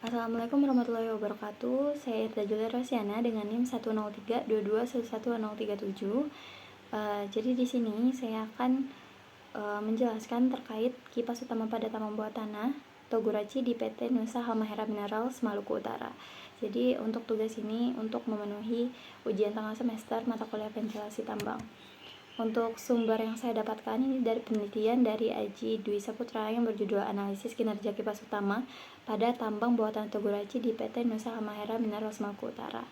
Assalamualaikum warahmatullahi wabarakatuh. Saya Irda Julia Rosyana dengan NIM 10322111037. Jadi di sini saya akan menjelaskan terkait kipas utama pada tambang bawah tanah Togurachi di PT Nusa Halmahera Minerals Maluku Utara. Jadi untuk tugas ini untuk memenuhi ujian tengah semester mata kuliah ventilasi tambang. Untuk sumber yang saya dapatkan ini dari penelitian dari Aji Dwi Saputra yang berjudul Analisis Kinerja Kipas Utama pada Tambang Bawah Tanah Togurachi di PT Nusa Halmahera Minerals Maluku Utara.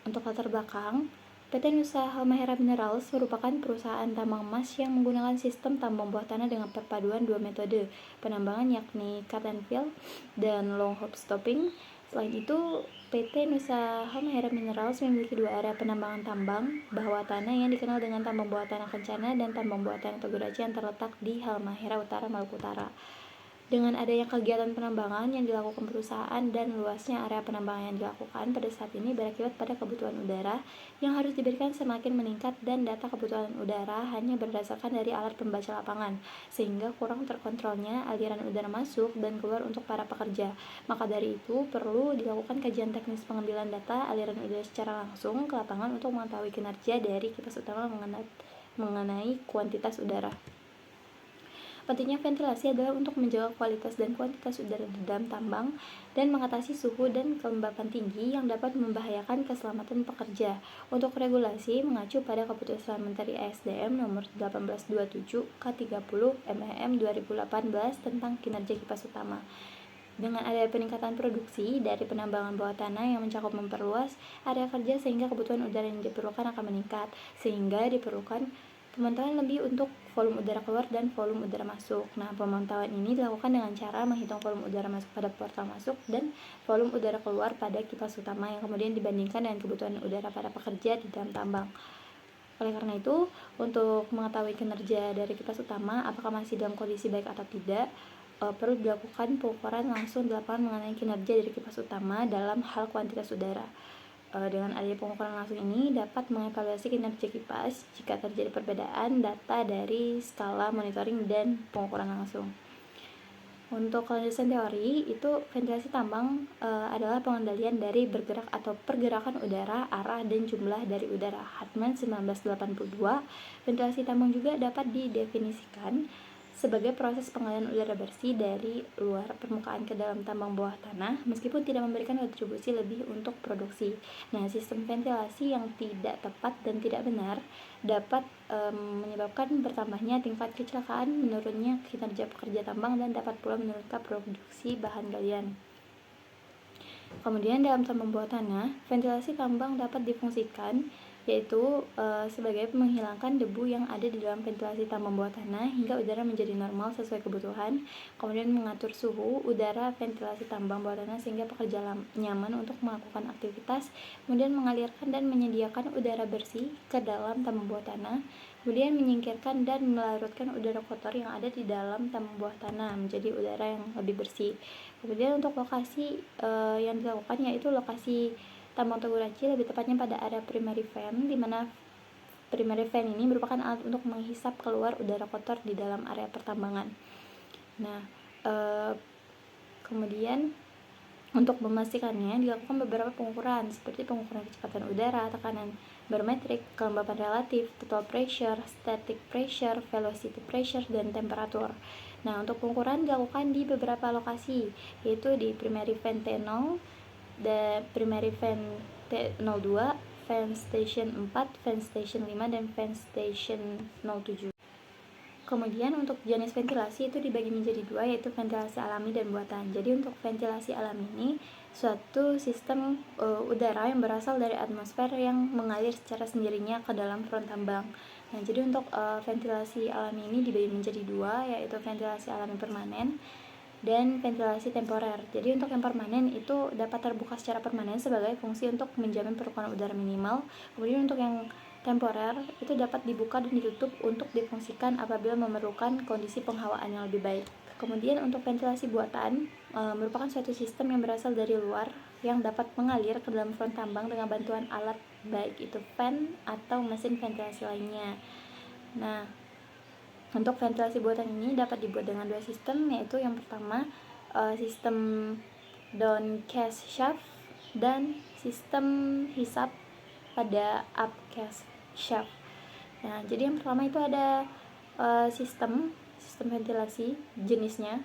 Untuk latar belakang, PT Nusa Halmahera Minerals merupakan perusahaan tambang emas yang menggunakan sistem tambang bawah tanah dengan perpaduan dua metode penambangan yakni cut and fill dan long hole stoping. Selain itu, PT Nusa Halmahera Minerals memiliki dua area penambangan tambang bawah tanah yang dikenal dengan tambang bawah tanah Kencana dan tambang bawah tanah Togurachi yang terletak di Halmahera Utara, Maluku Utara. Dengan adanya kegiatan penambangan yang dilakukan perusahaan dan luasnya area penambangan yang dilakukan pada saat ini berakibat pada kebutuhan udara yang harus diberikan semakin meningkat dan data kebutuhan udara hanya berdasarkan dari alat pembaca lapangan, sehingga kurang terkontrolnya aliran udara masuk dan keluar untuk para pekerja. Maka dari itu, perlu dilakukan kajian teknis pengambilan data aliran udara secara langsung ke lapangan untuk mengetahui kinerja dari kipas utama mengenai kuantitas udara. Pentingnya ventilasi adalah untuk menjaga kualitas dan kuantitas udara di dalam tambang dan mengatasi suhu dan kelembapan tinggi yang dapat membahayakan keselamatan pekerja. Untuk regulasi mengacu pada Keputusan Menteri ESDM Nomor 1827 K30 MEM 2018 tentang kinerja kipas utama. Dengan adanya peningkatan produksi dari penambangan bawah tanah yang mencakup memperluas area kerja sehingga kebutuhan udara yang diperlukan akan meningkat, sehingga diperlukan pemantauan lebih untuk volume udara keluar dan volume udara masuk. Nah, pemantauan ini dilakukan dengan cara menghitung volume udara masuk pada portal masuk dan volume udara keluar pada kipas utama yang kemudian dibandingkan dengan kebutuhan udara para pekerja di dalam tambang. Oleh karena itu, untuk mengetahui kinerja dari kipas utama apakah masih dalam kondisi baik atau tidak, perlu dilakukan pengukuran langsung di lapangan mengenai kinerja dari kipas utama dalam hal kuantitas udara. Dengan adanya pengukuran langsung ini dapat mengevaluasi kinerja kipas jika terjadi perbedaan data dari skala monitoring dan pengukuran langsung. Untuk landasan teori, itu ventilasi tambang adalah pengendalian dari bergerak atau pergerakan udara, arah, dan jumlah dari udara. Hartman 1982. Ventilasi tambang juga dapat didefinisikan sebagai proses pengalihan udara bersih dari luar permukaan ke dalam tambang bawah tanah meskipun tidak memberikan kontribusi lebih untuk produksi. Nah, sistem ventilasi yang tidak tepat dan tidak benar dapat menyebabkan bertambahnya tingkat kecelakaan, menurunnya kinerja pekerja tambang, dan dapat pula menurunkan produksi bahan galian. Kemudian dalam tambang bawah tanah, ventilasi tambang dapat difungsikan yaitu sebagai menghilangkan debu yang ada di dalam ventilasi tambang bawah tanah hingga udara menjadi normal sesuai kebutuhan, kemudian mengatur suhu udara ventilasi tambang bawah tanah sehingga pekerja nyaman untuk melakukan aktivitas, kemudian mengalirkan dan menyediakan udara bersih ke dalam tambang bawah tanah, kemudian menyingkirkan dan melarutkan udara kotor yang ada di dalam tambang bawah tanah menjadi udara yang lebih bersih. Kemudian untuk lokasi yang dilakukan yaitu lokasi tambang Togurachi, lebih tepatnya pada area primary fan, di mana primary fan ini merupakan alat untuk menghisap keluar udara kotor di dalam area pertambangan. Nah, kemudian untuk memastikannya dilakukan beberapa pengukuran seperti pengukuran kecepatan udara, tekanan barometrik, kelembapan relatif, total pressure, static pressure, velocity pressure, dan temperatur. Nah, untuk pengukuran dilakukan di beberapa lokasi, yaitu di primary fan T0, the primary fan T02, fan station 4, fan station 5, dan fan station 07. Kemudian untuk jenis ventilasi itu dibagi menjadi dua, yaitu ventilasi alami dan buatan. Jadi untuk ventilasi alami ini suatu sistem udara yang berasal dari atmosfer yang mengalir secara sendirinya ke dalam front tambang. Nah, jadi untuk ventilasi alami ini dibagi menjadi dua, yaitu ventilasi alami permanen dan ventilasi temporer. Jadi untuk yang permanen itu dapat terbuka secara permanen sebagai fungsi untuk menjamin perputaran udara minimal. Kemudian untuk yang temporer itu dapat dibuka dan ditutup untuk difungsikan apabila memerlukan kondisi penghawaan yang lebih baik. Kemudian untuk ventilasi buatan merupakan suatu sistem yang berasal dari luar yang dapat mengalir ke dalam front tambang dengan bantuan alat baik itu fan atau mesin ventilasi lainnya. Nah, untuk ventilasi buatan ini dapat dibuat dengan dua sistem, yaitu yang pertama sistem downcast dan sistem hisap pada upcast shaft. Nah, jadi yang pertama itu ada sistem ventilasi jenisnya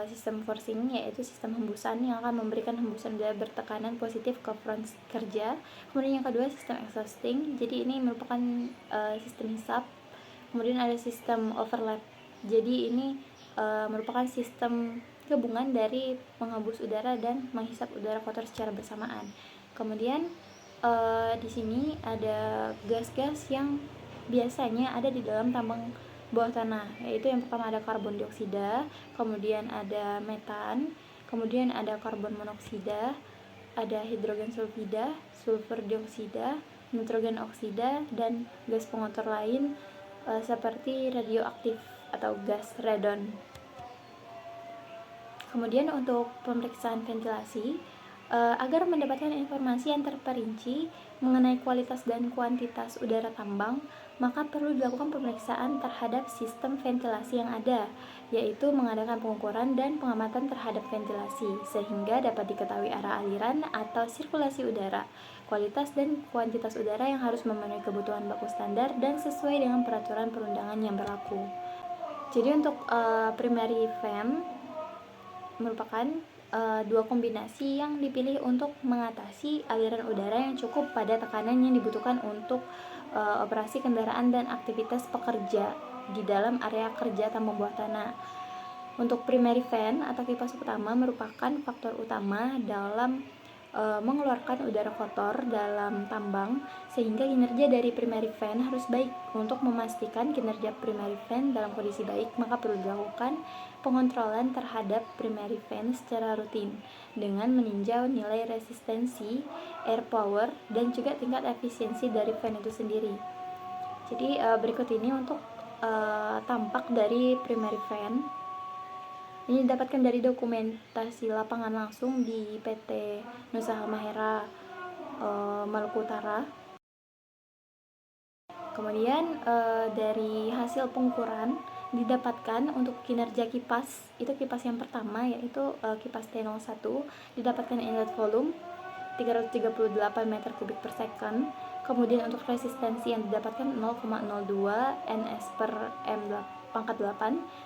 sistem forcing, yaitu sistem hembusan yang akan memberikan hembusan udara bertekanan positif ke front kerja. Kemudian yang kedua sistem exhausting, jadi ini merupakan sistem hisap. Kemudian ada sistem overlap, jadi ini merupakan sistem gabungan dari menghembus udara dan menghisap udara kotor secara bersamaan. Kemudian di sini ada gas-gas yang biasanya ada di dalam tambang bawah tanah, yaitu yang pertama ada karbon dioksida, kemudian ada metan, kemudian ada karbon monoksida, ada hidrogen sulfida, sulfur dioksida, nitrogen oksida, dan gas pengotor lain seperti radioaktif atau gas radon. Kemudian untuk pemeriksaan ventilasi, agar mendapatkan informasi yang terperinci mengenai kualitas dan kuantitas udara tambang, maka perlu dilakukan pemeriksaan terhadap sistem ventilasi yang ada, yaitu mengadakan pengukuran dan pengamatan terhadap ventilasi, sehingga dapat diketahui arah aliran atau sirkulasi udara, kualitas dan kuantitas udara yang harus memenuhi kebutuhan baku standar dan sesuai dengan peraturan perundangan yang berlaku. Jadi untuk primary fan merupakan dua kombinasi yang dipilih untuk mengatasi aliran udara yang cukup pada tekanan yang dibutuhkan untuk operasi kendaraan dan aktivitas pekerja di dalam area kerja tambang bawah tanah. Untuk primary fan atau kipas utama merupakan faktor utama dalam mengeluarkan udara kotor dalam tambang, sehingga kinerja dari primary fan harus baik. Untuk memastikan kinerja primary fan dalam kondisi baik, maka perlu dilakukan pengontrolan terhadap primary fan secara rutin dengan meninjau nilai resistensi, air power, dan juga tingkat efisiensi dari fan itu sendiri. Jadi berikut ini untuk tampak dari primary fan. Ini didapatkan dari dokumentasi lapangan langsung di PT Nusa Halmahera Maluku Utara. Kemudian dari hasil pengukuran didapatkan untuk kinerja kipas, itu kipas yang pertama yaitu kipas T01, didapatkan inlet volume 338 meter kubik per second. Kemudian untuk resistensi yang didapatkan 0,02 ns per m/8.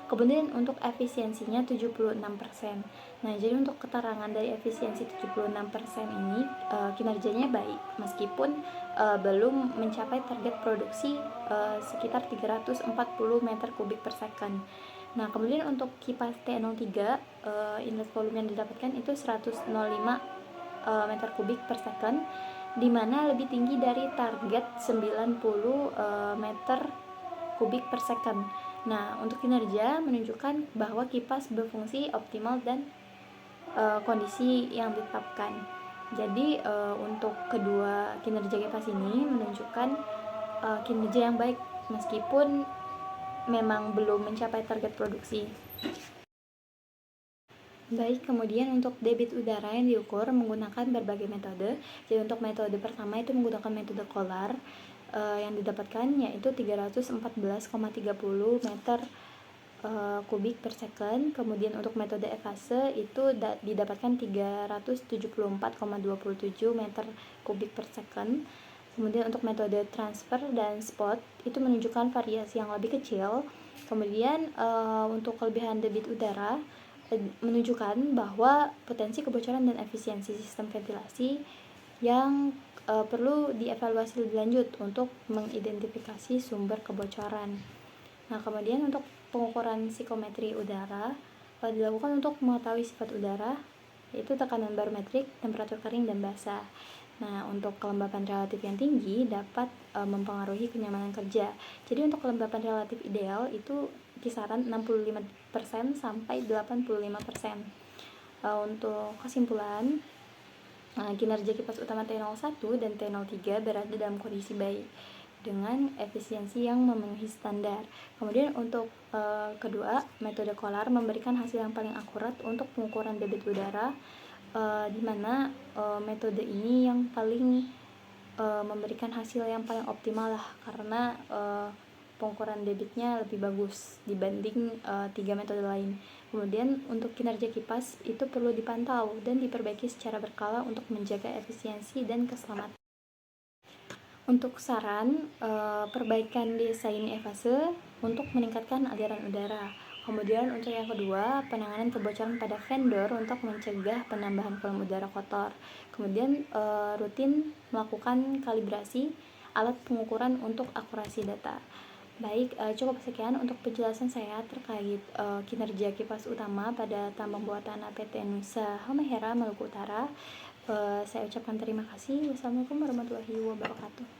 Kemudian untuk efisiensinya 76%. Nah, jadi untuk keterangan dari efisiensi 76% ini kinerjanya baik meskipun belum mencapai target produksi sekitar 340 meter kubik per second. Nah, kemudian untuk kipas T03 inlet volume yang didapatkan itu 105 meter kubik per second, di mana lebih tinggi dari target 90 meter kubik per second. Nah, untuk kinerja menunjukkan bahwa kipas berfungsi optimal dan kondisi yang ditetapkan. Jadi untuk kedua kinerja kipas ini menunjukkan kinerja yang baik meskipun memang belum mencapai target produksi. Baik, kemudian untuk debit udara yang diukur menggunakan berbagai metode. Jadi untuk metode pertama itu menggunakan metode Kolar yang didapatkan yaitu 314,30 meter kubik per second. Kemudian untuk metode efase itu didapatkan 374,27 meter kubik per second. Kemudian untuk metode transfer dan spot itu menunjukkan variasi yang lebih kecil. Kemudian untuk kelebihan debit udara menunjukkan bahwa potensi kebocoran dan efisiensi sistem ventilasi yang perlu dievaluasi lebih lanjut untuk mengidentifikasi sumber kebocoran. Nah, kemudian untuk pengukuran psikometri udara dilakukan untuk mengetahui sifat udara, yaitu tekanan barometrik, temperatur kering, dan basah. Nah, untuk kelembapan relatif yang tinggi dapat mempengaruhi kenyamanan kerja. Jadi untuk kelembapan relatif ideal itu kisaran 65% sampai 85%. Untuk kesimpulan, kinerja kipas utama T01 dan T03 berada dalam kondisi baik dengan efisiensi yang memenuhi standar. Kemudian untuk kedua, metode Kolar memberikan hasil yang paling akurat untuk pengukuran debit udara, di mana metode ini yang paling memberikan hasil yang paling optimal lah, karena pengukuran debitnya lebih bagus dibanding 3 metode lain. Kemudian untuk kinerja kipas itu perlu dipantau dan diperbaiki secara berkala untuk menjaga efisiensi dan keselamatan. Untuk saran, perbaikan desain evase untuk meningkatkan aliran udara. Kemudian untuk yang kedua, penanganan kebocoran pada vendor untuk mencegah penambahan volume udara kotor. Kemudian rutin melakukan kalibrasi alat pengukuran untuk akurasi data. Baik, cukup sekian untuk penjelasan saya terkait kinerja kipas utama pada tambang bawah tanah PT Nusa Halmahera Maluku Utara. Saya ucapkan terima kasih. Wassalamualaikum warahmatullahi wabarakatuh.